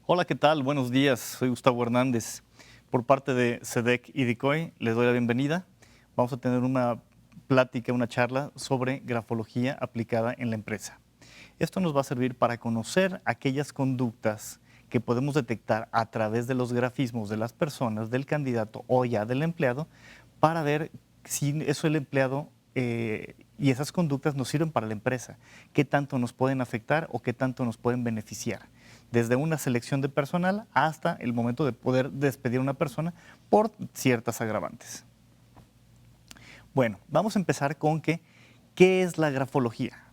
Hola, ¿qué tal? Buenos días. Soy Gustavo Hernández. Por parte de SEDEC y DICOI, les doy la bienvenida. Vamos a tener una plática, una charla sobre grafología aplicada en la empresa. Esto nos va a servir para conocer aquellas conductas que podemos detectar a través de los grafismos de las personas, del candidato o ya del empleado, para ver si eso el empleado y esas conductas nos sirven para la empresa, qué tanto nos pueden afectar o qué tanto nos pueden beneficiar, desde una selección de personal hasta el momento de poder despedir a una persona por ciertas agravantes. Bueno, vamos a empezar con ¿qué es la grafología?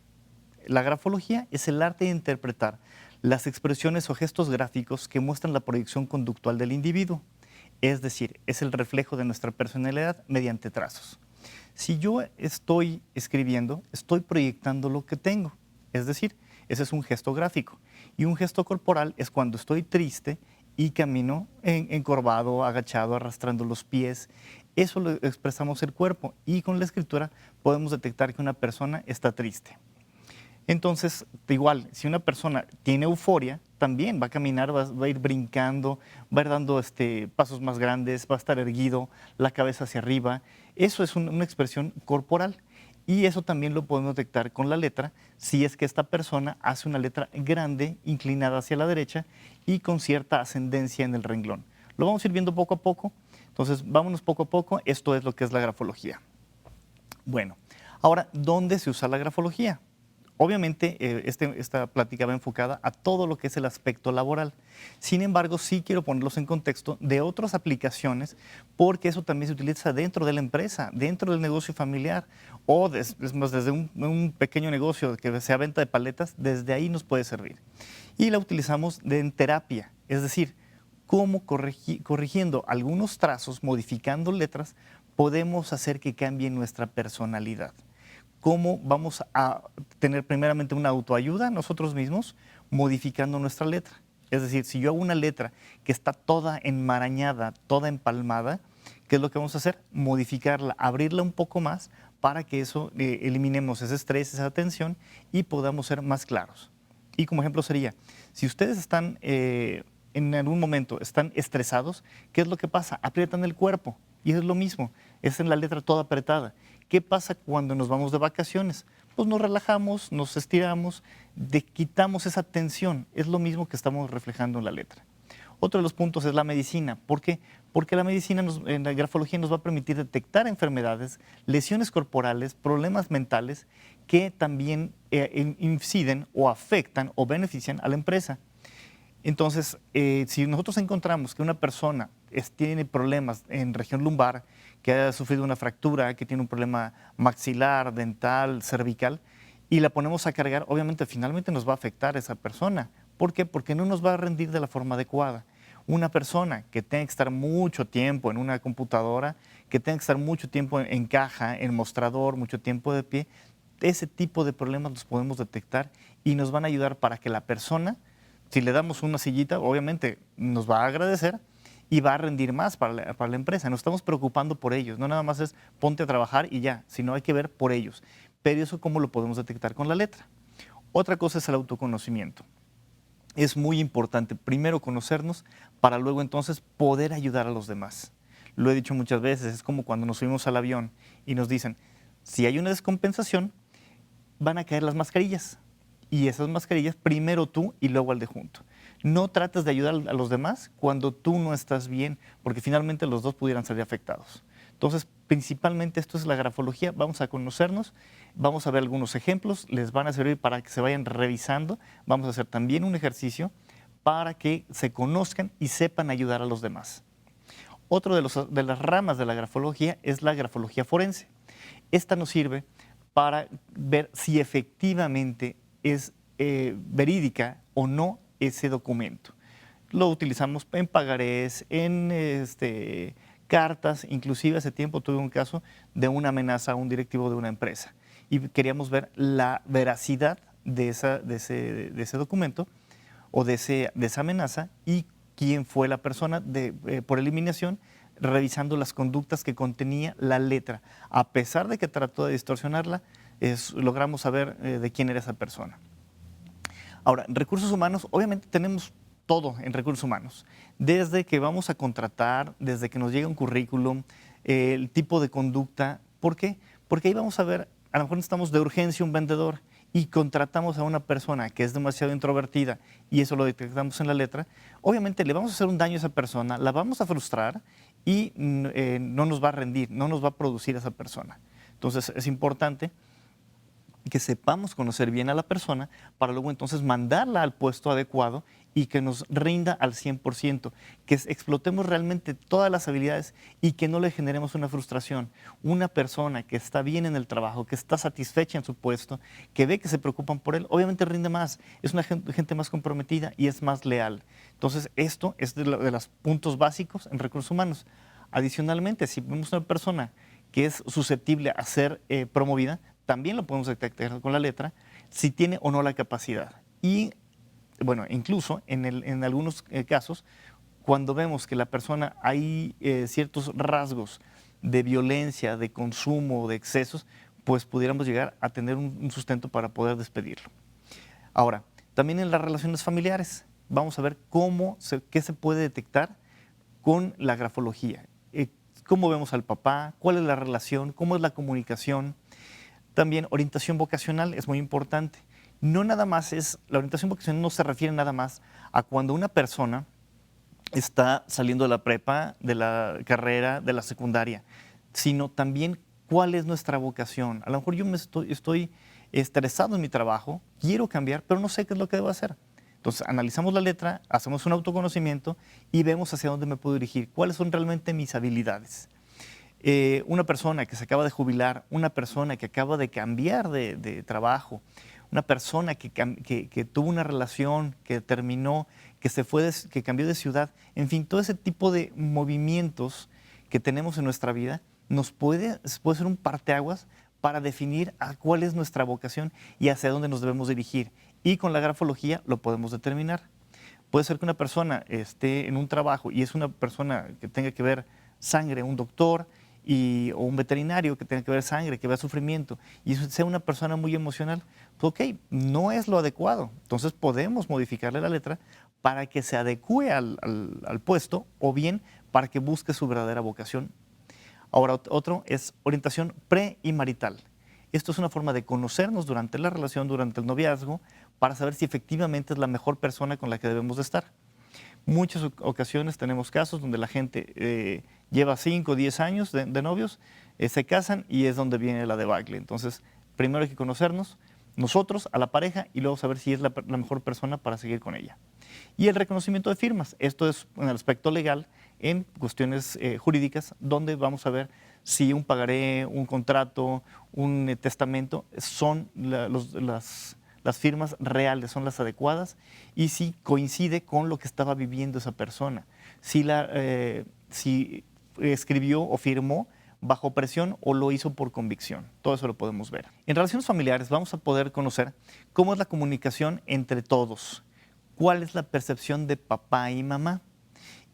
La grafología es el arte de interpretar las expresiones o gestos gráficos que muestran la proyección conductual del individuo, es decir, es el reflejo de nuestra personalidad mediante trazos. Si yo estoy escribiendo, estoy proyectando lo que tengo, es decir, ese es un gesto gráfico. Y un gesto corporal es cuando estoy triste y camino encorvado, agachado, arrastrando los pies. Eso lo expresamos el cuerpo y con la escritura podemos detectar que una persona está triste. Entonces, igual, si una persona tiene euforia, también va a caminar, va a ir brincando, va a ir dando pasos más grandes, va a estar erguido, la cabeza hacia arriba. Eso es una expresión corporal. Y eso también lo podemos detectar con la letra, si es que esta persona hace una letra grande, inclinada hacia la derecha y con cierta ascendencia en el renglón. Lo vamos a ir viendo poco a poco. Entonces, vámonos poco a poco. Esto es lo que es la grafología. Bueno, ahora, ¿dónde se usa la grafología? Obviamente, esta plática va enfocada a todo lo que es el aspecto laboral. Sin embargo, sí quiero ponerlos en contexto de otras aplicaciones, porque eso también se utiliza dentro de la empresa, dentro del negocio familiar, o desde un pequeño negocio que sea venta de paletas, desde ahí nos puede servir. Y la utilizamos en terapia, es decir, cómo corrigiendo algunos trazos, modificando letras, podemos hacer que cambie nuestra personalidad. Cómo vamos a tener primeramente una autoayuda nosotros mismos modificando nuestra letra. Es decir, si yo hago una letra que está toda enmarañada, toda empalmada, ¿qué es lo que vamos a hacer? Modificarla, abrirla un poco más para que eso eliminemos ese estrés, esa tensión y podamos ser más claros. Y como ejemplo sería, si ustedes están en algún momento están estresados, ¿qué es lo que pasa? Aprietan el cuerpo y es lo mismo, es en la letra toda apretada. ¿Qué pasa cuando nos vamos de vacaciones? Pues nos relajamos, nos estiramos, quitamos esa tensión. Es lo mismo que estamos reflejando en la letra. Otro de los puntos es la medicina. ¿Por qué? Porque la medicina en la grafología nos va a permitir detectar enfermedades, lesiones corporales, problemas mentales que también inciden o afectan o benefician a la empresa. Entonces, si nosotros encontramos que una persona tiene problemas en región lumbar, que ha sufrido una fractura, que tiene un problema maxilar, dental, cervical, y la ponemos a cargar, obviamente finalmente nos va a afectar a esa persona. ¿Por qué? Porque no nos va a rendir de la forma adecuada. Una persona que tenga que estar mucho tiempo en una computadora, que tenga que estar mucho tiempo en caja, en mostrador, mucho tiempo de pie, ese tipo de problemas los podemos detectar y nos van a ayudar para que la persona, si le damos una sillita, obviamente nos va a agradecer y va a rendir más para la empresa. Nos estamos preocupando por ellos. No nada más es ponte a trabajar y ya, sino hay que ver por ellos. Pero eso, ¿cómo lo podemos detectar con la letra? Otra cosa es el autoconocimiento. Es muy importante primero conocernos para luego entonces poder ayudar a los demás. Lo he dicho muchas veces, es como cuando nos subimos al avión y nos dicen, si hay una descompensación, van a caer las mascarillas. Y esas mascarillas, primero tú y luego al de junto. No trates de ayudar a los demás cuando tú no estás bien, porque finalmente los dos pudieran salir afectados. Entonces, principalmente esto es la grafología. Vamos a conocernos, vamos a ver algunos ejemplos, les van a servir para que se vayan revisando. Vamos a hacer también un ejercicio para que se conozcan y sepan ayudar a los demás. Otro de las ramas de la grafología es la grafología forense. Esta nos sirve para ver si efectivamente es verídica o no ese documento. Lo utilizamos en pagarés, en cartas, inclusive hace tiempo tuve un caso de una amenaza a un directivo de una empresa y queríamos ver la veracidad de ese documento o de esa amenaza y quién fue la persona por eliminación, revisando las conductas que contenía la letra. A pesar de que trató de distorsionarla, logramos saber de quién era esa persona. Ahora, recursos humanos, obviamente tenemos todo en recursos humanos. Desde que vamos a contratar, desde que nos llega un currículum, el tipo de conducta. ¿Por qué? Porque ahí vamos a ver, a lo mejor necesitamos de urgencia un vendedor y contratamos a una persona que es demasiado introvertida y eso lo detectamos en la letra, obviamente le vamos a hacer un daño a esa persona, la vamos a frustrar y no nos va a rendir, no nos va a producir a esa persona. Entonces es importante que sepamos conocer bien a la persona para luego entonces mandarla al puesto adecuado y que nos rinda al 100%, que explotemos realmente todas las habilidades y que no le generemos una frustración. Una persona que está bien en el trabajo, que está satisfecha en su puesto, que ve que se preocupan por él, obviamente rinde más, es una gente más comprometida y es más leal. Entonces esto es de los puntos básicos en recursos humanos. Adicionalmente, si vemos una persona que es susceptible a ser promovida, también lo podemos detectar con la letra, si tiene o no la capacidad. Y, bueno, incluso en algunos casos, cuando vemos que la persona hay ciertos rasgos de violencia, de consumo, de excesos, pues pudiéramos llegar a tener un sustento para poder despedirlo. Ahora, también en las relaciones familiares, vamos a ver qué se puede detectar con la grafología. Cómo vemos al papá, cuál es la relación, cómo es la comunicación. También orientación vocacional es muy importante. No nada más la orientación vocacional no se refiere nada más a cuando una persona está saliendo de la prepa, de la carrera, de la secundaria, sino también cuál es nuestra vocación. A lo mejor yo estoy estresado en mi trabajo, quiero cambiar, pero no sé qué es lo que debo hacer. Entonces analizamos la letra, hacemos un autoconocimiento y vemos hacia dónde me puedo dirigir, cuáles son realmente mis habilidades. Una persona que se acaba de jubilar, una persona que acaba de cambiar de trabajo, una persona que tuvo una relación, que terminó, que cambió de ciudad, en fin, todo ese tipo de movimientos que tenemos en nuestra vida puede ser un parteaguas para definir cuál es nuestra vocación y hacia dónde nos debemos dirigir. Y con la grafología lo podemos determinar. Puede ser que una persona esté en un trabajo y es una persona que tenga que ver sangre, un doctor, o un veterinario que tenga que ver sangre, que vea sufrimiento, y sea una persona muy emocional, pues ok, no es lo adecuado. Entonces podemos modificarle la letra para que se adecue al puesto o bien para que busque su verdadera vocación. Ahora, otro es orientación pre y marital. Esto es una forma de conocernos durante la relación, durante el noviazgo, para saber si efectivamente es la mejor persona con la que debemos de estar. Muchas ocasiones tenemos casos donde la gente lleva 5 o 10 años de novios, se casan y es donde viene la debacle. Entonces, primero hay que conocernos nosotros, a la pareja, y luego saber si es la mejor persona para seguir con ella. Y el reconocimiento de firmas. Esto es en el aspecto legal, en cuestiones jurídicas, donde vamos a ver si un pagaré, un contrato, un testamento son las firmas reales, son las adecuadas y si coincide con lo que estaba viviendo esa persona. Si escribió o firmó bajo presión o lo hizo por convicción. Todo eso lo podemos ver. En relaciones familiares vamos a poder conocer cómo es la comunicación entre todos, cuál es la percepción de papá y mamá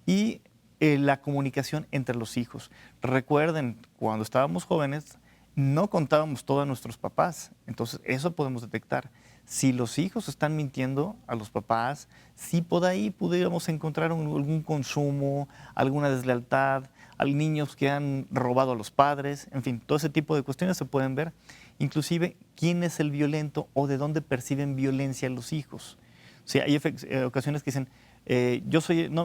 y la comunicación entre los hijos. Recuerden, cuando estábamos jóvenes, no contábamos todo a nuestros papás, entonces eso podemos detectar. Si los hijos están mintiendo a los papás, si por ahí pudiéramos encontrar algún consumo, alguna deslealtad, niños que han robado a los padres, en fin, todo ese tipo de cuestiones se pueden ver. Inclusive, quién es el violento o de dónde perciben violencia los hijos. O sea, hay ocasiones que dicen,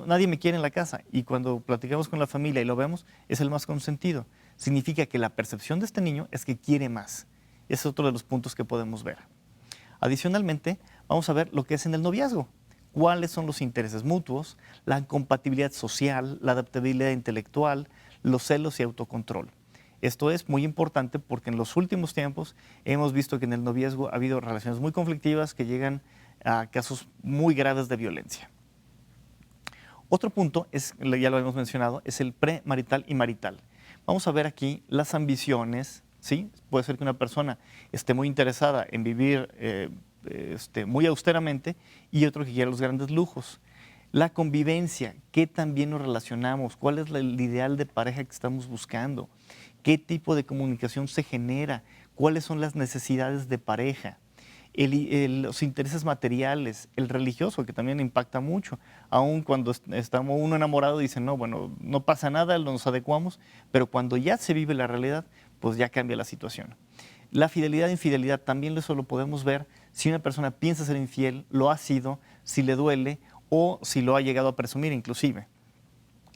nadie me quiere en la casa, y cuando platicamos con la familia y lo vemos, es el más consentido. Significa que la percepción de este niño es que quiere más. Ese es otro de los puntos que podemos ver. Adicionalmente, vamos a ver lo que es en el noviazgo. Cuáles son los intereses mutuos, la compatibilidad social, la adaptabilidad intelectual, los celos y autocontrol. Esto es muy importante porque en los últimos tiempos hemos visto que en el noviazgo ha habido relaciones muy conflictivas que llegan a casos muy graves de violencia. Otro punto, ya lo hemos mencionado, es el premarital y marital. Vamos a ver aquí las ambiciones, ¿sí? Puede ser que una persona esté muy interesada en vivir muy austeramente y otro que quiera los grandes lujos. La convivencia, qué también nos relacionamos, cuál es el ideal de pareja que estamos buscando, qué tipo de comunicación se genera, cuáles son las necesidades de pareja. los intereses materiales, el religioso, que también impacta mucho. Aún cuando estamos uno enamorado, dicen, no, bueno, no pasa nada, nos adecuamos, pero cuando ya se vive la realidad, pues ya cambia la situación. La fidelidad e infidelidad también eso lo podemos ver si una persona piensa ser infiel, lo ha sido, si le duele o si lo ha llegado a presumir inclusive.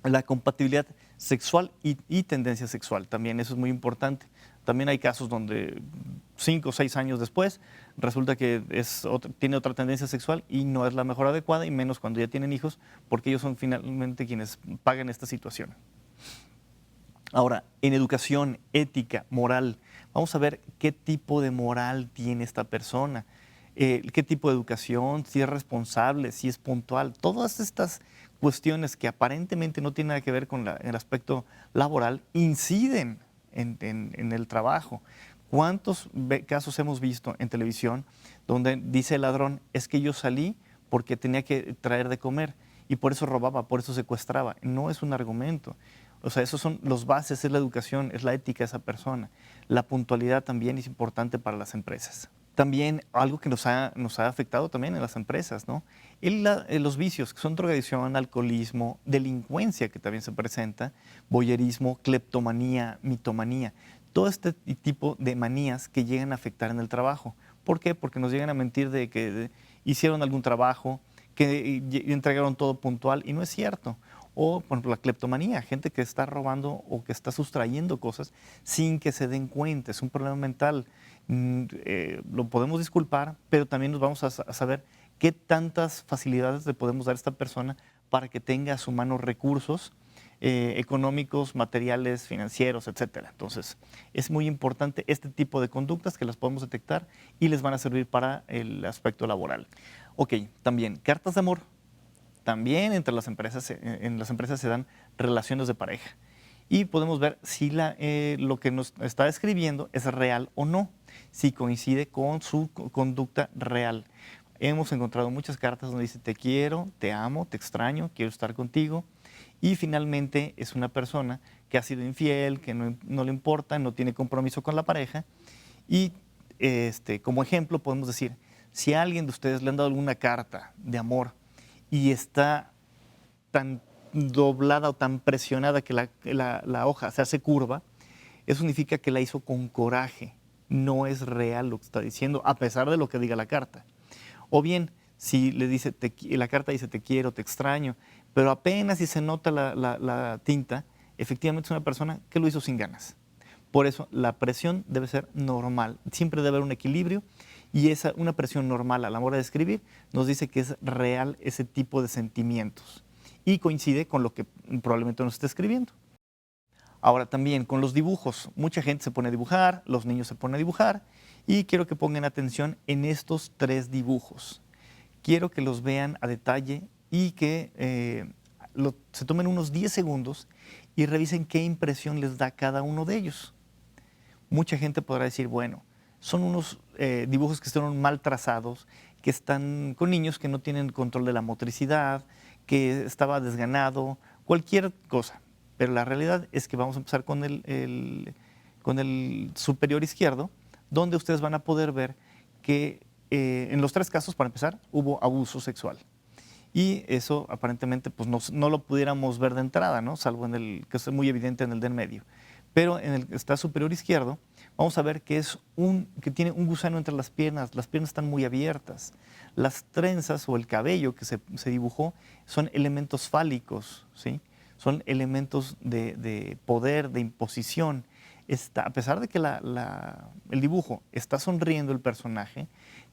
La compatibilidad sexual y tendencia sexual, también eso es muy importante. También hay casos donde 5 o 6 años después resulta que tiene otra tendencia sexual y no es la mejor adecuada, y menos cuando ya tienen hijos, porque ellos son finalmente quienes pagan esta situación. Ahora, en educación, ética, moral, vamos a ver qué tipo de moral tiene esta persona, qué tipo de educación, si es responsable, si es puntual. Todas estas cuestiones que aparentemente no tienen nada que ver con el aspecto laboral inciden en el trabajo. ¿Cuántos casos hemos visto en televisión donde dice el ladrón, es que yo salí porque tenía que traer de comer y por eso robaba, por eso secuestraba? No es un argumento. O sea, esos son los bases, es la educación, es la ética de esa persona. La puntualidad también es importante para las empresas. También algo que nos ha afectado también en las empresas, ¿no? Los vicios, que son drogadicción, alcoholismo, delincuencia que también se presenta, voyerismo, cleptomanía, mitomanía. Todo este tipo de manías que llegan a afectar en el trabajo. ¿Por qué? Porque nos llegan a mentir de que hicieron algún trabajo, que entregaron todo puntual, y no es cierto. O, por ejemplo, la cleptomanía, gente que está robando o que está sustrayendo cosas sin que se den cuenta. Es un problema mental. Lo podemos disculpar, pero también nos vamos a saber qué tantas facilidades le podemos dar a esta persona para que tenga a su mano recursos económicos, materiales, financieros, etcétera. Entonces, es muy importante este tipo de conductas que las podemos detectar y les van a servir para el aspecto laboral. Ok, también cartas de amor. También entre las empresas, en las empresas se dan relaciones de pareja y podemos ver si lo que nos está describiendo es real o no, si coincide con su conducta real. Hemos encontrado muchas cartas donde dice te quiero, te amo, te extraño, quiero estar contigo, y finalmente es una persona que ha sido infiel, que no le importa, no tiene compromiso con la pareja. Y como ejemplo podemos decir, si a alguien de ustedes le han dado alguna carta de amor y está tan doblada o tan presionada que la hoja se hace curva, eso significa que la hizo con coraje. No es real lo que está diciendo, a pesar de lo que diga la carta. O bien, si le dice, la carta dice te quiero, te extraño, pero apenas si se nota la tinta, efectivamente es una persona que lo hizo sin ganas. Por eso la presión debe ser normal, siempre debe haber un equilibrio, y una presión normal a la hora de escribir nos dice que es real ese tipo de sentimientos y coincide con lo que probablemente nos esté escribiendo. Ahora también con los dibujos, mucha gente se pone a dibujar, los niños se ponen a dibujar, y quiero que pongan atención en estos 3 dibujos. Quiero que los vean a detalle y que se tomen unos 10 segundos y revisen qué impresión les da cada uno de ellos. Mucha gente podrá decir, bueno, son unos dibujos que están mal trazados, que están con niños que no tienen control de la motricidad, que estaba desganado, cualquier cosa. Pero la realidad es que vamos a empezar con con el superior izquierdo, donde ustedes van a poder ver que en los 3 casos, para empezar, hubo abuso sexual. Y eso aparentemente pues, no lo pudiéramos ver de entrada, ¿no? Salvo en que es muy evidente en el de en medio. Pero en el que está superior izquierdo, vamos a ver que que tiene un gusano entre las piernas están muy abiertas. Las trenzas o el cabello que se dibujó son elementos fálicos, ¿sí? Son elementos de poder, de imposición. A pesar de que el dibujo está sonriendo el personaje,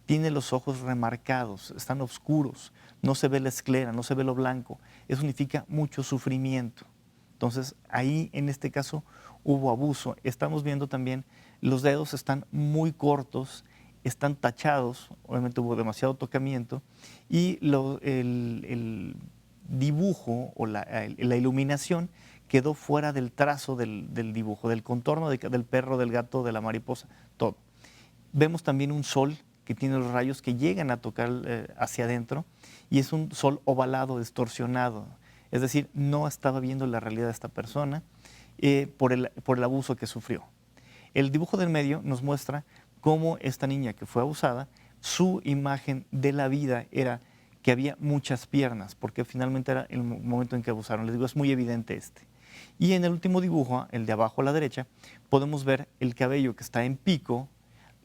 tiene los ojos remarcados, están oscuros, no se ve la esclera, no se ve lo blanco. Eso significa mucho sufrimiento. Entonces, ahí en este caso hubo abuso. Estamos viendo también los dedos están muy cortos, están tachados, obviamente hubo demasiado tocamiento, y el dibujo o la iluminación quedó fuera del trazo del dibujo, del contorno del perro, del gato, de la mariposa, todo. Vemos también un sol que tiene los rayos que llegan a tocar hacia adentro, y es un sol ovalado, distorsionado. Es decir, no estaba viendo la realidad de esta persona por el abuso que sufrió. El dibujo del medio nos muestra cómo esta niña que fue abusada su imagen de la vida era que había muchas piernas, porque finalmente era el momento en que abusaron. Les digo, es muy evidente este. Y en el último dibujo, el de abajo a la derecha, podemos ver el cabello que está en pico,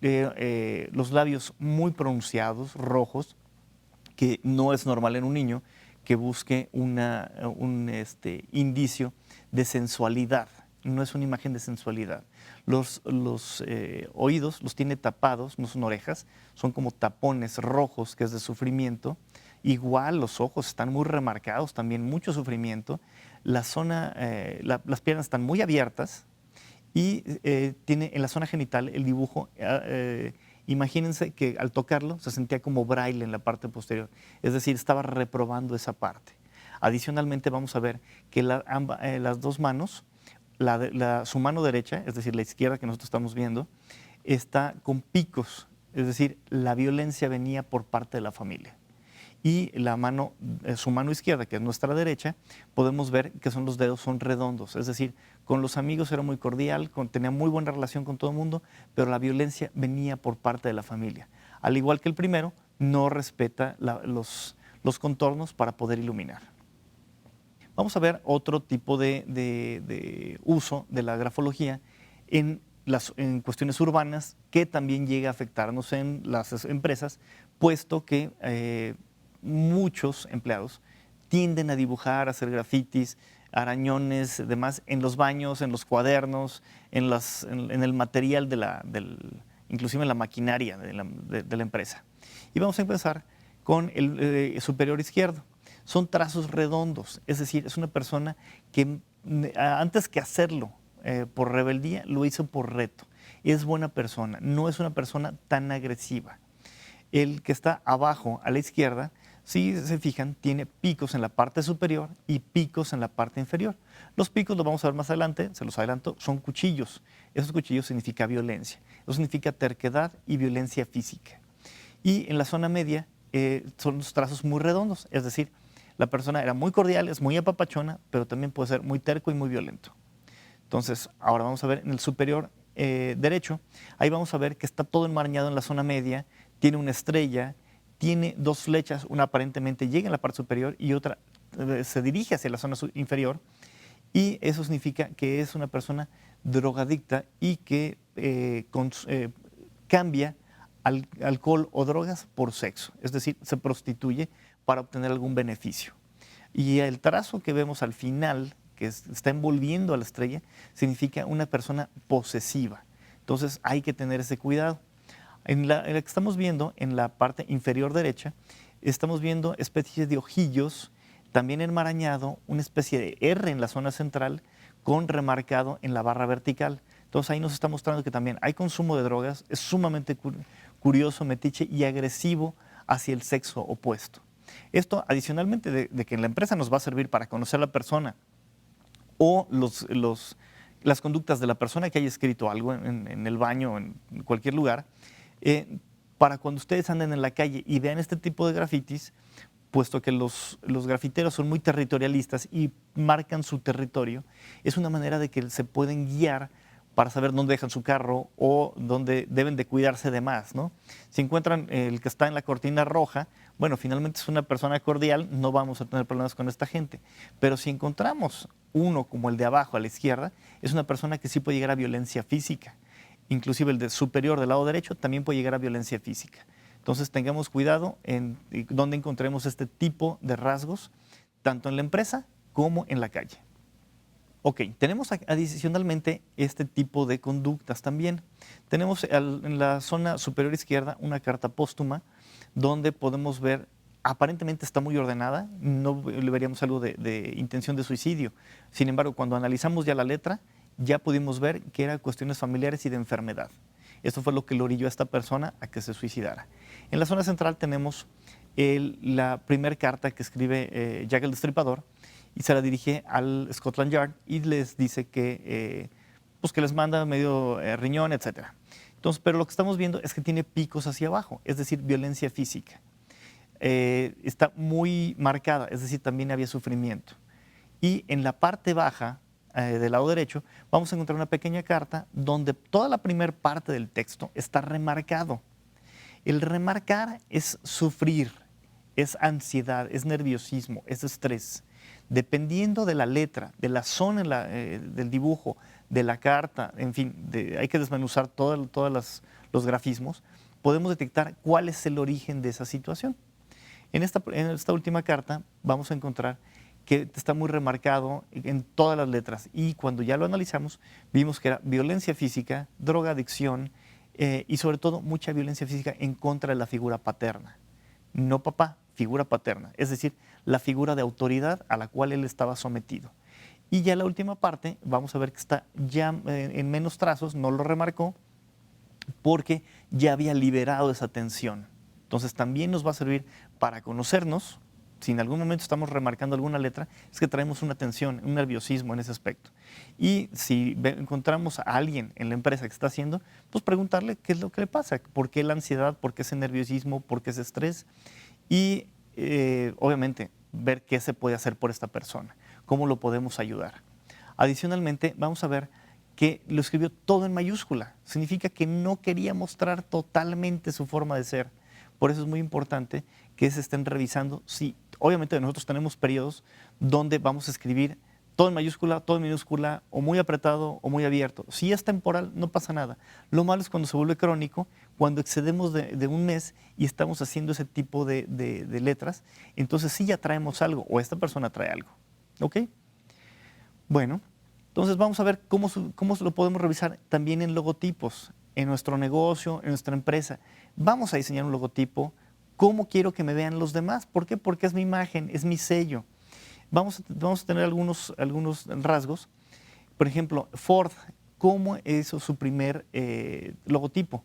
los labios muy pronunciados, rojos, que no es normal en un niño que busque un indicio de sensualidad. No es una imagen de sensualidad. Los oídos los tiene tapados, no son orejas, son como tapones rojos, que es de sufrimiento. Igual los ojos están muy remarcados, también mucho sufrimiento. Las piernas están muy abiertas y tiene en la zona genital el dibujo. Imagínense que al tocarlo se sentía como braille en la parte posterior, es decir, estaba reprobando esa parte. Adicionalmente vamos a ver que las dos manos, su mano derecha, es decir, la izquierda que nosotros estamos viendo, está con picos, es decir, la violencia venía por parte de la familia. Y su mano izquierda, que es nuestra derecha, podemos ver que los dedos son redondos, es decir, con los amigos era muy cordial, tenía muy buena relación con todo el mundo, pero la violencia venía por parte de la familia. Al igual que el primero, no respeta los contornos para poder iluminar. Vamos a ver otro tipo de uso de la grafología en cuestiones urbanas, que también llega a afectarnos en las empresas, puesto que muchos empleados tienden a dibujar, a hacer grafitis, arañones, demás, en los baños, en los cuadernos, en el material inclusive en la maquinaria de la empresa. Y vamos a empezar con el superior izquierdo. Son trazos redondos, es decir, es una persona que antes que hacerlo por rebeldía, lo hizo por reto. Es buena persona, no es una persona tan agresiva. El que está abajo a la izquierda, si se fijan, tiene picos en la parte superior y picos en la parte inferior. Los picos, los vamos a ver más adelante, se los adelanto, son cuchillos. Esos cuchillos significa violencia. Eso significa terquedad y violencia física. Y en la zona media son los trazos muy redondos, es decir, la persona era muy cordial, es muy apapachona, pero también puede ser muy terco y muy violento. Entonces, ahora vamos a ver en el superior derecho, ahí vamos a ver que está todo enmarañado en la zona media, tiene una estrella, tiene dos flechas, una aparentemente llega en la parte superior y otra se dirige hacia la zona inferior, y eso significa que es una persona drogadicta y que cambia alcohol o drogas por sexo, es decir, se prostituye para obtener algún beneficio. Y el trazo que vemos al final, que está envolviendo a la estrella, significa una persona posesiva. Entonces hay que tener ese cuidado. En la que estamos viendo, en la parte inferior derecha, estamos viendo especies de ojillos, también enmarañado, una especie de R en la zona central, con remarcado en la barra vertical. Entonces ahí nos está mostrando que también hay consumo de drogas, es sumamente curioso, metiche y agresivo hacia el sexo opuesto. Esto, adicionalmente de que en la empresa nos va a servir para conocer a la persona o las conductas de la persona que haya escrito algo en el baño o en cualquier lugar, para cuando ustedes anden en la calle y vean este tipo de grafitis, puesto que los grafiteros son muy territorialistas y marcan su territorio, es una manera de que se pueden guiar para saber dónde dejan su carro o dónde deben de cuidarse de más, ¿no? Si encuentran el que está en la cortina roja, bueno, finalmente es una persona cordial, no vamos a tener problemas con esta gente. Pero si encontramos uno como el de abajo a la izquierda, es una persona que sí puede llegar a violencia física. Inclusive el de superior del lado derecho también puede llegar a violencia física. Entonces tengamos cuidado en dónde encontremos este tipo de rasgos, tanto en la empresa como en la calle. Ok, tenemos adicionalmente este tipo de conductas también. Tenemos en la zona superior izquierda una carta póstuma donde podemos ver, aparentemente está muy ordenada, no le veríamos algo de intención de suicidio. Sin embargo, cuando analizamos ya la letra, ya pudimos ver que eran cuestiones familiares y de enfermedad. Esto fue lo que lo orilló a esta persona a que se suicidara. En la zona central tenemos la primera carta que escribe Jack el Destripador, y se la dirige al Scotland Yard y les dice que les manda medio riñón, etc. Entonces, pero lo que estamos viendo es que tiene picos hacia abajo, es decir, violencia física. Está muy marcada, es decir, también había sufrimiento. Y en la parte baja del lado derecho vamos a encontrar una pequeña carta donde toda la primera parte del texto está remarcado. El remarcar es sufrir, es ansiedad, es nerviosismo, es estrés. Dependiendo de la letra, de la zona del dibujo, de la carta, en fin, hay que desmenuzar todos los grafismos, podemos detectar cuál es el origen de esa situación. En esta última carta vamos a encontrar que está muy remarcado en todas las letras y cuando ya lo analizamos vimos que era violencia física, drogadicción y sobre todo mucha violencia física en contra de la figura paterna. No papá, figura paterna, es decir, la figura de autoridad a la cual él estaba sometido. Y ya la última parte, vamos a ver que está ya en menos trazos, no lo remarcó, porque ya había liberado esa tensión. Entonces también nos va a servir para conocernos. Si en algún momento estamos remarcando alguna letra, es que traemos una tensión, un nerviosismo en ese aspecto. Y si encontramos a alguien en la empresa que está haciendo, pues preguntarle qué es lo que le pasa, por qué la ansiedad, por qué ese nerviosismo, por qué ese estrés. Y obviamente ver qué se puede hacer por esta persona, cómo lo podemos ayudar. Adicionalmente, vamos a ver que lo escribió todo en mayúscula. Significa que no quería mostrar totalmente su forma de ser. Por eso es muy importante que se estén revisando. Sí, obviamente nosotros tenemos periodos donde vamos a escribir todo en mayúscula, todo en minúscula, o muy apretado o muy abierto. Si es temporal, no pasa nada. Lo malo es cuando se vuelve crónico, cuando excedemos de un mes y estamos haciendo ese tipo de letras, entonces sí ya traemos algo, o esta persona trae algo. ¿Ok? Bueno, entonces vamos a ver cómo lo podemos revisar también en logotipos, en nuestro negocio, en nuestra empresa. Vamos a diseñar un logotipo. ¿Cómo quiero que me vean los demás? ¿Por qué? Porque es mi imagen, es mi sello. Vamos a tener algunos rasgos. Por ejemplo, Ford, ¿cómo hizo su primer logotipo?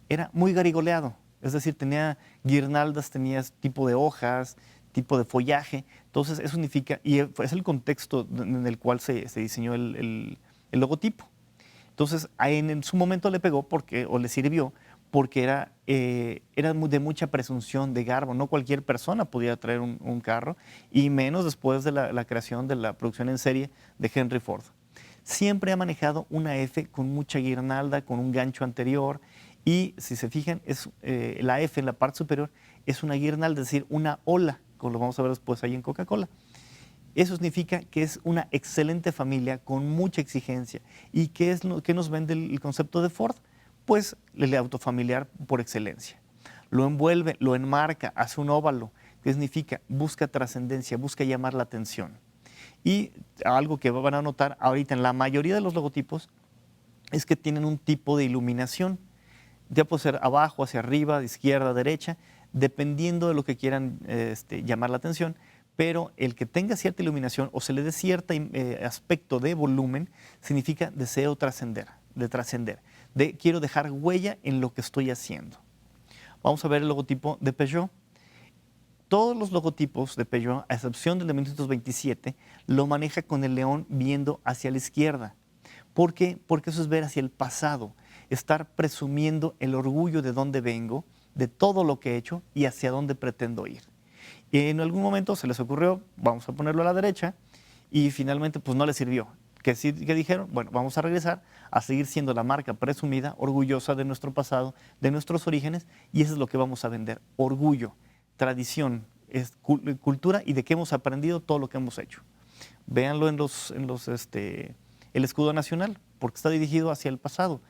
Era muy garigoleado, es decir, tenía guirnaldas, tenía tipo de hojas, tipo de follaje. Entonces, eso significa, y es el contexto en el cual se diseñó el logotipo. Entonces, en su momento le pegó o le sirvió porque era de mucha presunción, de garbo. No cualquier persona podía traer un carro, y menos después de la creación de la producción en serie de Henry Ford. Siempre ha manejado una F con mucha guirnalda, con un gancho anterior, y si se fijan, la F en la parte superior es una guirnalda, es decir, una ola, como lo vamos a ver después ahí en Coca-Cola. Eso significa que es una excelente familia con mucha exigencia. ¿Y qué nos vende el concepto de Ford? Pues el autofamiliar por excelencia. Lo envuelve, lo enmarca, hace un óvalo, que significa busca trascendencia, busca llamar la atención. Y algo que van a notar ahorita en la mayoría de los logotipos es que tienen un tipo de iluminación. Ya puede ser abajo, hacia arriba, de izquierda, derecha, dependiendo de lo que quieran llamar la atención, pero el que tenga cierta iluminación o se le dé cierto aspecto de volumen significa deseo trascender, quiero dejar huella en lo que estoy haciendo. Vamos a ver el logotipo de Peugeot. Todos los logotipos de Peugeot, a excepción del de 1927, lo maneja con el león viendo hacia la izquierda. ¿Por qué? Porque eso es ver hacia el pasado, estar presumiendo el orgullo de dónde vengo, de todo lo que he hecho y hacia dónde pretendo ir. Y en algún momento se les ocurrió, vamos a ponerlo a la derecha, y finalmente pues no les sirvió. ¿Qué dijeron? Bueno, vamos a regresar a seguir siendo la marca presumida, orgullosa de nuestro pasado, de nuestros orígenes, y eso es lo que vamos a vender: orgullo, tradición, cultura, y de qué hemos aprendido todo lo que hemos hecho. Véanlo en el escudo nacional, porque está dirigido hacia el pasado,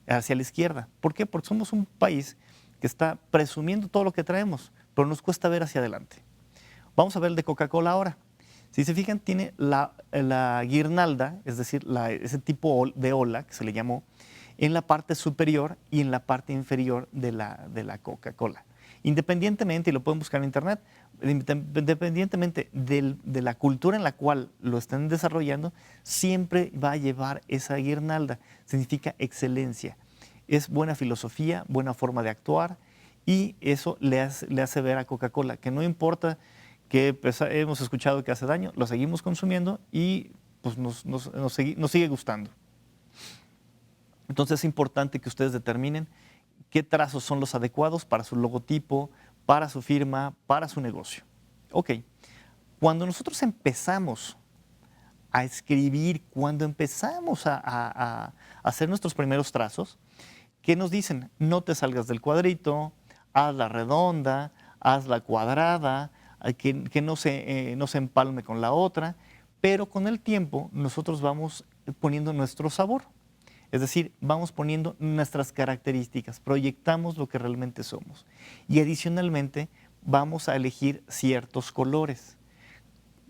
hacia la izquierda. ¿Por qué? Porque somos un país que está presumiendo todo lo que traemos, pero nos cuesta ver hacia adelante. Vamos a ver el de Coca-Cola ahora. Si se fijan, tiene la guirnalda, es decir, ese tipo de ola que se le llamó, en la parte superior y en la parte inferior de la Coca-Cola. Independientemente, y lo pueden buscar en internet, independientemente de la cultura en la cual lo estén desarrollando, siempre va a llevar esa guirnalda. Significa excelencia. Es buena filosofía, buena forma de actuar, y eso le hace ver a Coca-Cola que no importa que hemos escuchado que hace daño, lo seguimos consumiendo y pues nos sigue gustando. Entonces es importante que ustedes determinen qué trazos son los adecuados para su logotipo, para su firma, para su negocio. Ok, cuando nosotros empezamos a escribir, cuando empezamos a hacer nuestros primeros trazos, ¿Qué nos dicen? No te salgas del cuadrito, hazla redonda, hazla cuadrada, que no se empalme con la otra, pero con el tiempo nosotros vamos poniendo nuestro sabor. Es decir, vamos poniendo nuestras características, proyectamos lo que realmente somos. Y adicionalmente vamos a elegir ciertos colores.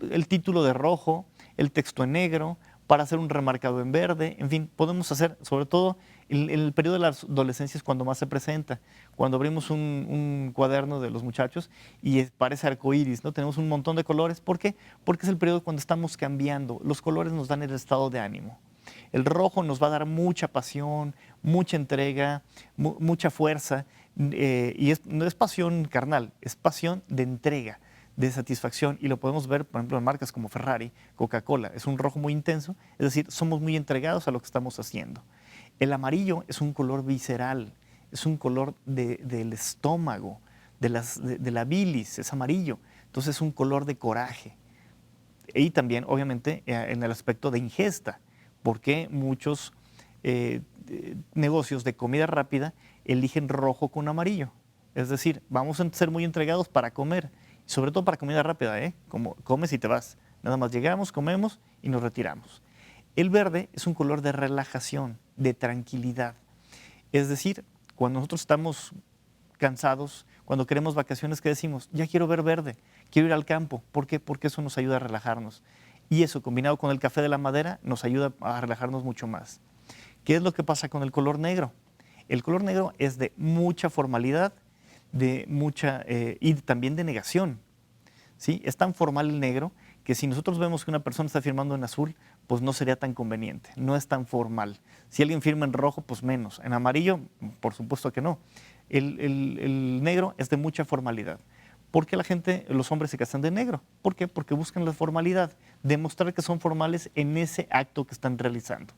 El título de rojo, el texto en negro, para hacer un remarcado en verde, en fin, podemos hacer, sobre todo en el periodo de la adolescencia es cuando más se presenta, cuando abrimos un cuaderno de los muchachos y parece arcoíris, ¿no? Tenemos un montón de colores. ¿Por qué? Porque es el periodo cuando estamos cambiando. Los colores nos dan el estado de ánimo. El rojo nos va a dar mucha pasión, mucha entrega, mucha fuerza, y no es pasión carnal, es pasión de entrega, de satisfacción, y lo podemos ver, por ejemplo, en marcas como Ferrari, Coca-Cola. Es un rojo muy intenso, es decir, somos muy entregados a lo que estamos haciendo. El amarillo es un color visceral, es un color del estómago, de la bilis, es amarillo, entonces es un color de coraje. Y también, obviamente, en el aspecto de ingesta, porque muchos negocios de comida rápida eligen rojo con amarillo. Es decir, vamos a ser muy entregados para comer, sobre todo para comida rápida, como comes y te vas. Nada más llegamos, comemos y nos retiramos. El verde es un color de relajación, de tranquilidad. Es decir, cuando nosotros estamos cansados, cuando queremos vacaciones, ¿qué decimos? Ya quiero ver verde, quiero ir al campo. ¿Por qué? Porque eso nos ayuda a relajarnos. Y eso, combinado con el café de la madera, nos ayuda a relajarnos mucho más. ¿Qué es lo que pasa con el color negro? El color negro es de mucha formalidad, y también de negación. ¿Sí? Es tan formal el negro que si nosotros vemos que una persona está firmando en azul, pues no sería tan conveniente, no es tan formal. Si alguien firma en rojo, pues menos. En amarillo, por supuesto que no. El negro es de mucha formalidad. ¿Por qué los hombres se casan de negro? ¿Por qué? Porque buscan la formalidad, demostrar que son formales en ese acto que están realizando.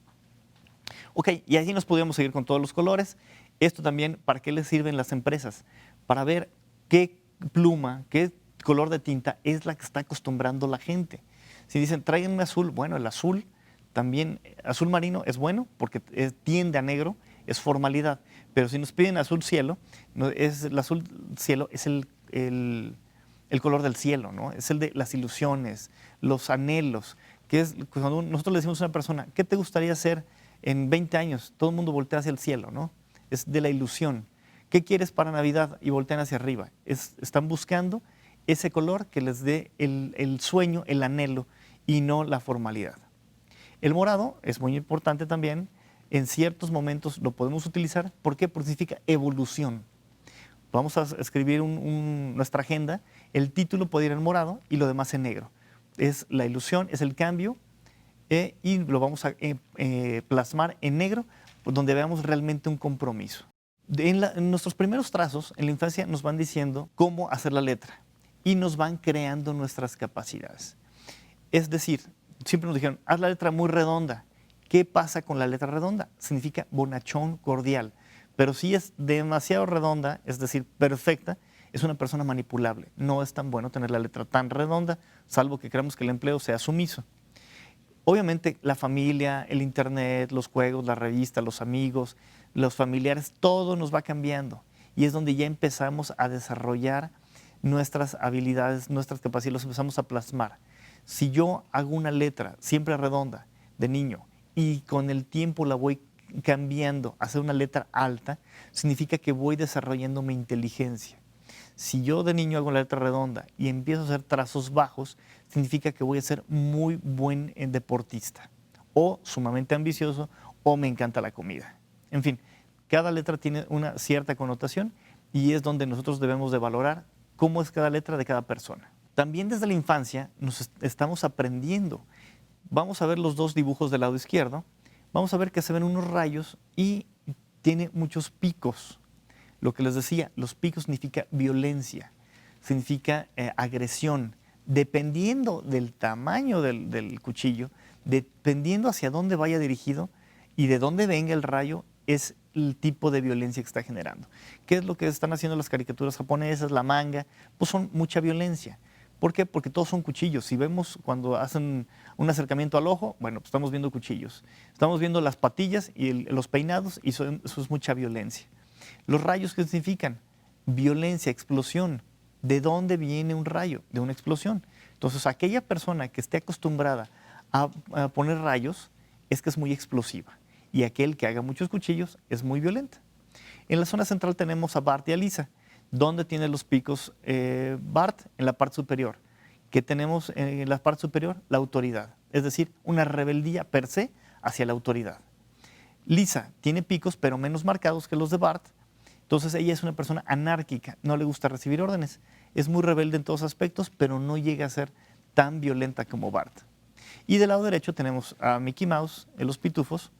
Ok, y así nos podríamos seguir con todos los colores. Esto también, ¿para qué les sirven las empresas? Para ver qué pluma, qué color de tinta es la que está acostumbrando la gente. Si dicen, tráiganme azul, bueno, el azul también, azul marino es bueno porque tiende a negro, es formalidad. Pero si nos piden azul cielo, el azul cielo es el color del cielo, ¿no? Es el de las ilusiones, los anhelos, que es cuando nosotros le decimos a una persona, ¿qué te gustaría hacer en 20 años? Todo el mundo voltea hacia el cielo, ¿no? Es de la ilusión. ¿Qué quieres para Navidad? Y voltean hacia arriba. Están buscando ese color que les dé el sueño, el anhelo y no la formalidad. El morado es muy importante también. En ciertos momentos lo podemos utilizar. ¿Por qué? Porque significa evolución. Vamos a escribir nuestra agenda. El título puede ir en morado y lo demás en negro. Es la ilusión, es el cambio, y lo vamos a plasmar en negro, donde veamos realmente un compromiso. En nuestros primeros trazos, en la infancia, nos van diciendo cómo hacer la letra y nos van creando nuestras capacidades. Es decir, siempre nos dijeron, haz la letra muy redonda. ¿Qué pasa con la letra redonda? Significa bonachón, cordial. Pero si es demasiado redonda, es decir, perfecta, es una persona manipulable. No es tan bueno tener la letra tan redonda, salvo que creamos que el empleo sea sumiso. Obviamente la familia, el internet, los juegos, la revista, los amigos, los familiares, todo nos va cambiando. Y es donde ya empezamos a desarrollar nuestras habilidades, nuestras capacidades, los empezamos a plasmar. Si yo hago una letra siempre redonda de niño y con el tiempo la voy cambiando a hacer una letra alta, significa que voy desarrollando mi inteligencia. Si yo de niño hago la letra redonda y empiezo a hacer trazos bajos, significa que voy a ser muy buen deportista, o sumamente ambicioso, o me encanta la comida. En fin, cada letra tiene una cierta connotación y es donde nosotros debemos de valorar cómo es cada letra de cada persona. También desde la infancia nos estamos aprendiendo. Vamos a ver los dos dibujos del lado izquierdo. Vamos a ver que se ven unos rayos y tiene muchos picos. Lo que les decía, los picos significa violencia, significa agresión. Dependiendo del tamaño del cuchillo, dependiendo hacia dónde vaya dirigido y de dónde venga el rayo, es el tipo de violencia que está generando. ¿Qué es lo que están haciendo las caricaturas japonesas, la manga? Pues son mucha violencia. ¿Por qué? Porque todos son cuchillos. Si vemos cuando hacen un acercamiento al ojo, bueno, pues estamos viendo cuchillos. Estamos viendo las patillas y los peinados y eso es mucha violencia. Los rayos, ¿qué significan? Violencia, explosión. ¿De dónde viene un rayo? De una explosión. Entonces, aquella persona que esté acostumbrada a poner rayos es que es muy explosiva. Y aquel que haga muchos cuchillos es muy violenta. En la zona central tenemos a Bart y a Lisa. ¿Dónde tiene los picos Bart? En la parte superior. ¿Qué tenemos en la parte superior? La autoridad. Es decir, una rebeldía per se hacia la autoridad. Lisa tiene picos, pero menos marcados que los de Bart. Entonces ella es una persona anárquica, no le gusta recibir órdenes. Es muy rebelde en todos aspectos, pero no llega a ser tan violenta como Bart. Y del lado derecho tenemos a Mickey Mouse, en los pitufos,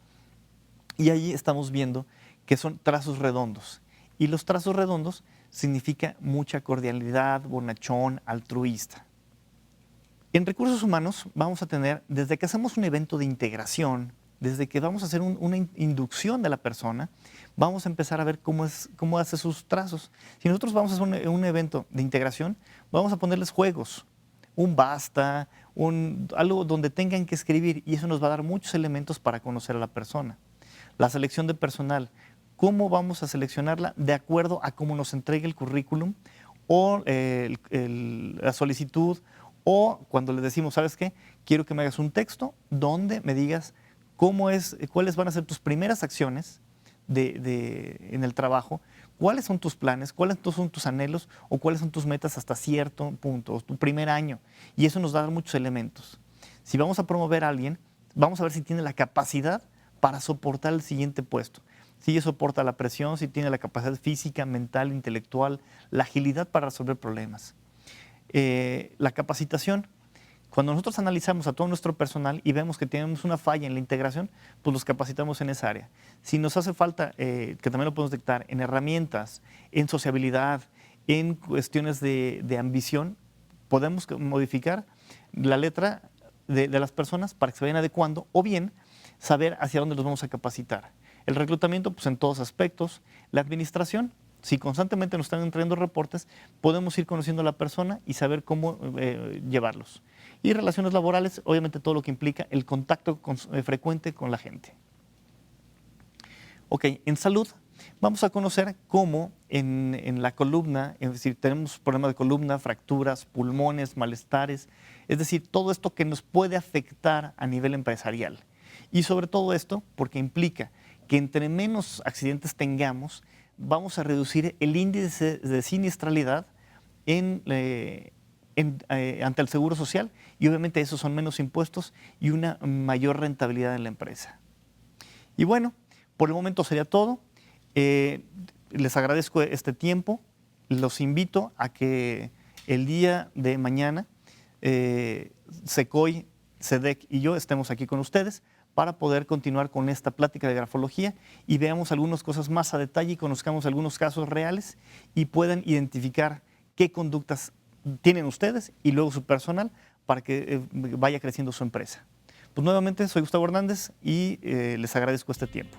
y allí estamos viendo que son trazos redondos. Y los trazos redondos significa mucha cordialidad, bonachón, altruista. En recursos humanos vamos a tener, desde que hacemos un evento de integración, desde que vamos a hacer una inducción de la persona, vamos a empezar a ver cómo hace sus trazos. Si nosotros vamos a hacer un evento de integración, vamos a ponerles juegos, un basta, algo donde tengan que escribir, y eso nos va a dar muchos elementos para conocer a la persona. La selección de personal, ¿cómo vamos a seleccionarla? De acuerdo a cómo nos entregue el currículum o la solicitud, o cuando le decimos, ¿sabes qué? Quiero que me hagas un texto donde me digas cuáles van a ser tus primeras acciones en el trabajo, cuáles son tus planes, cuáles son tus anhelos o cuáles son tus metas hasta cierto punto, tu primer año. Y eso nos da muchos elementos. Si vamos a promover a alguien, vamos a ver si tiene la capacidad para soportar el siguiente puesto. Si ella soporta la presión, si tiene la capacidad física, mental, intelectual, la agilidad para resolver problemas. La capacitación. Cuando nosotros analizamos a todo nuestro personal y vemos que tenemos una falla en la integración, pues los capacitamos en esa área. Si nos hace falta, que también lo podemos detectar, en herramientas, en sociabilidad, en cuestiones de ambición, podemos modificar la letra de las personas para que se vayan adecuando, o bien saber hacia dónde los vamos a capacitar. El reclutamiento, pues en todos aspectos. La administración, si constantemente nos están entregando reportes, podemos ir conociendo a la persona y saber cómo llevarlos. Y relaciones laborales, obviamente todo lo que implica el contacto frecuente con la gente. Ok, en salud vamos a conocer cómo en la columna, es decir, tenemos problemas de columna, fracturas, pulmones, malestares, es decir, todo esto que nos puede afectar a nivel empresarial. Y sobre todo esto porque implica que entre menos accidentes tengamos, vamos a reducir el índice de siniestralidad ante el Seguro Social, y obviamente esos son menos impuestos y una mayor rentabilidad en la empresa. Y bueno, por el momento sería todo. Les agradezco este tiempo. Los invito a que el día de mañana SECOI, SEDEC y yo estemos aquí con ustedes para poder continuar con esta plática de grafología y veamos algunas cosas más a detalle y conozcamos algunos casos reales y puedan identificar qué conductas tienen ustedes y luego su personal para que vaya creciendo su empresa. Pues nuevamente soy Gustavo Hernández y les agradezco este tiempo.